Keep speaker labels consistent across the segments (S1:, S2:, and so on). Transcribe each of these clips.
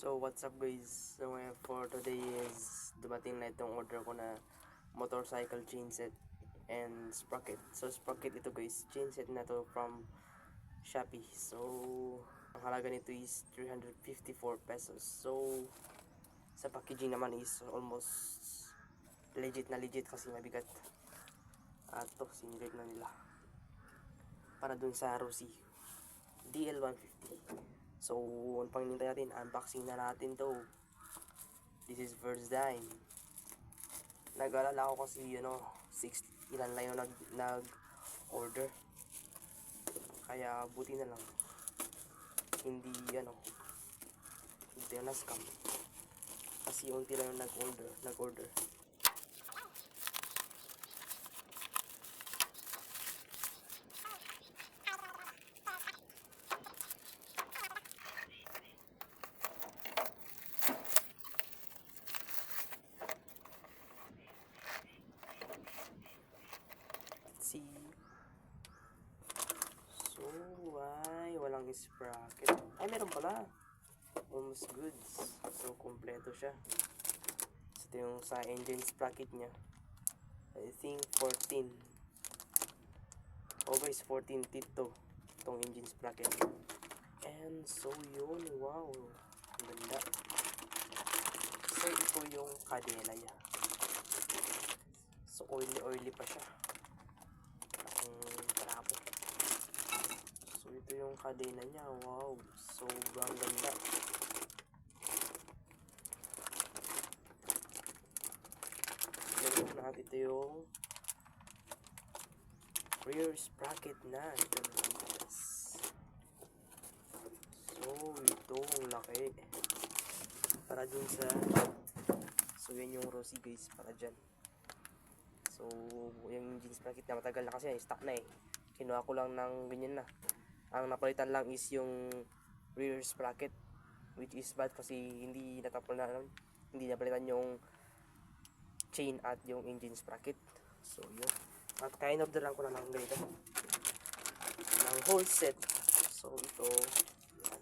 S1: So what's up guys, so for today is dumating na itong order ko na motorcycle chain set and sprocket. So sprocket ito guys, chain set na to from Shopee. So ang halaga nito is 354 pesos. So sa packaging naman is almost legit na legit kasi mabigat. At to sinilid na nila para dun sa Rossi DL150. So, ang panginintay natin, unboxing na natin to. This is first time. Nag-alala ako kasi, 6 ilan lang yung nag-order. Kaya, buti na lang. Hindi na scam. Kasi, unti lang yung nag-order. So, walang sprocket. Ay, meron pala. Almost goods. So, kompleto siya. Ito yung sa engine sprocket niya. I think 14. Oh guys, 14 teeth to. Itong engine sprocket. And so yun, wow. Ang ganda. So, ito yung kadena niya. So, oily pa siya. So ito yung kadena niya, wow, sobrang ganda. Meron natin ito yung rear sprocket na. So ito ang laki para dun sa, so yan yung Rossi guys, para dyan. So yung engine sprocket na matagal na kasi, stock na eh. Kinuha ko lang ng ganyan na. Ang napalitan lang is yung rear sprocket, which is bad kasi hindi napalitan yung chain at yung engine sprocket. So yun. At kind of lang ko na lang ganito ng whole set. So ito, yan.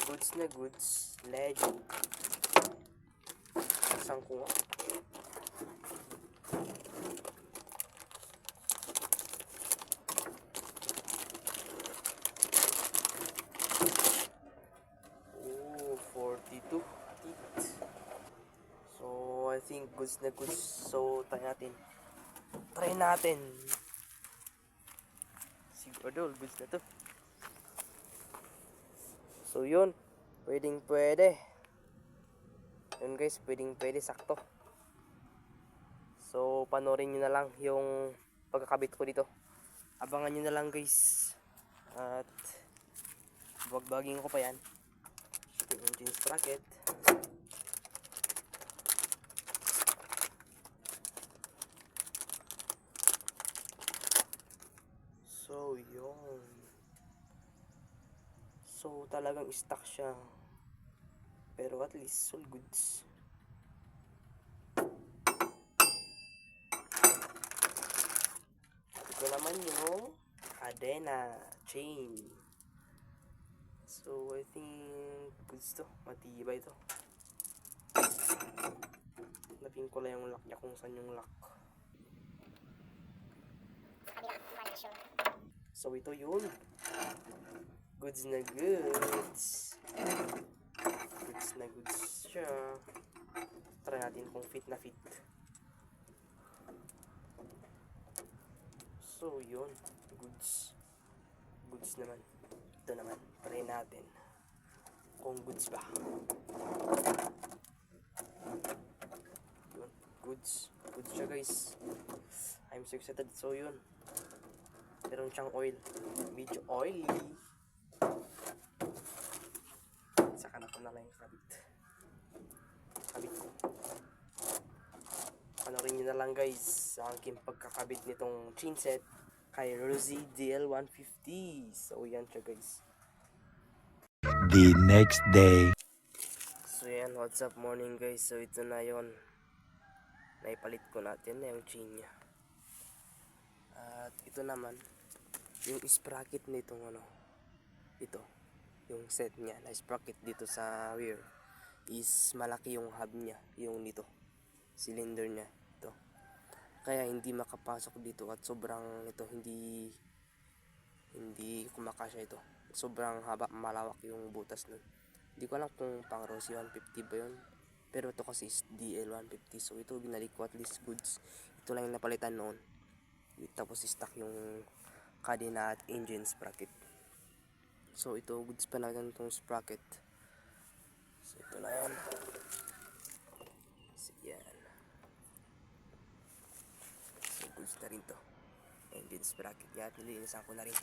S1: Goods na goods, legend. Isang ko nga. So, I think goods na goods. So, try natin. Siguro, goods na to. So, yun. Pwede. Yun guys, pwede, sakto. So, panoorin nyo na lang yung pagkakabit ko dito. Abangan nyo na lang guys. At, bagbaging ko pa yan. Ito yung engine sprocket. So, yun. So, talagang stock siya. Pero at least, all goods. Ito naman yung cadena chain. So, I think goods to. Matibay to. Napin ko lang yung lock niya kung saan yung lock. So, ito yun. Goods na goods. Goods na goods siya. Try natin kung fit na fit. So, yun. Goods. Goods naman. Ito naman. Try natin kung goods ba. Yun. Goods. Goods siya guys. I'm so excited. So, yun. Meron siyang oil. Medyo oily. Saka na ko na lang yung kabit ko. Panorin nyo na lang guys sa aking pagkakabit nitong chain set kay Rossi DL150. So yan siya guys.
S2: The next day.
S1: So yan, what's up morning guys. So ito na yon. Naipalit ko natin na yung chain nya. At ito naman yung sprocket nitong ito. yung set niya na sprocket dito sa rear is malaki yung hub niya, yung dito cylinder niya ito, kaya hindi makapasok dito at sobrang ito hindi kumakasya ito, sobrang haba, malawak yung butas nun. Hindi ko alam kung pang Rossi 150 ba yun, pero ito kasi is DL 150, so ito binalik ko, at least goods. Ito lang yung napalitan noon, tapos stock yung kadena at engine sprocket. So ito goods pa na itong sprocket. So ito na yan. So yan. So goods na rin to. Engine sprocket. Yan, nilinisan ko na rin.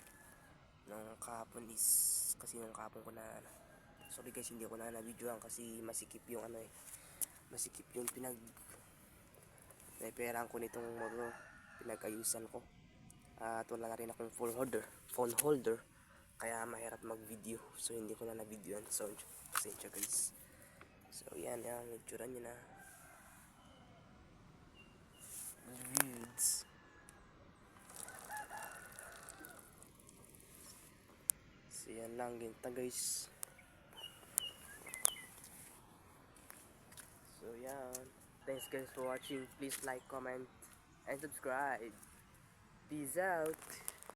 S1: Nung kahapon is, kasi nung kahapon ko na, sorry guys, hindi ko na na-videoan kasi masikip yung masikip yung repairan ko nitong motor. Pinag-ayusan ko. At wala na rin akong phone holder. Kaya mahirap mag-video. So hindi ko na na-videoan. So, pasensya guys. So yan, itsura nyo na. Vids. So yan lang, ginta guys. So yan. Thanks guys for watching. Please like, comment, and subscribe. Peace out.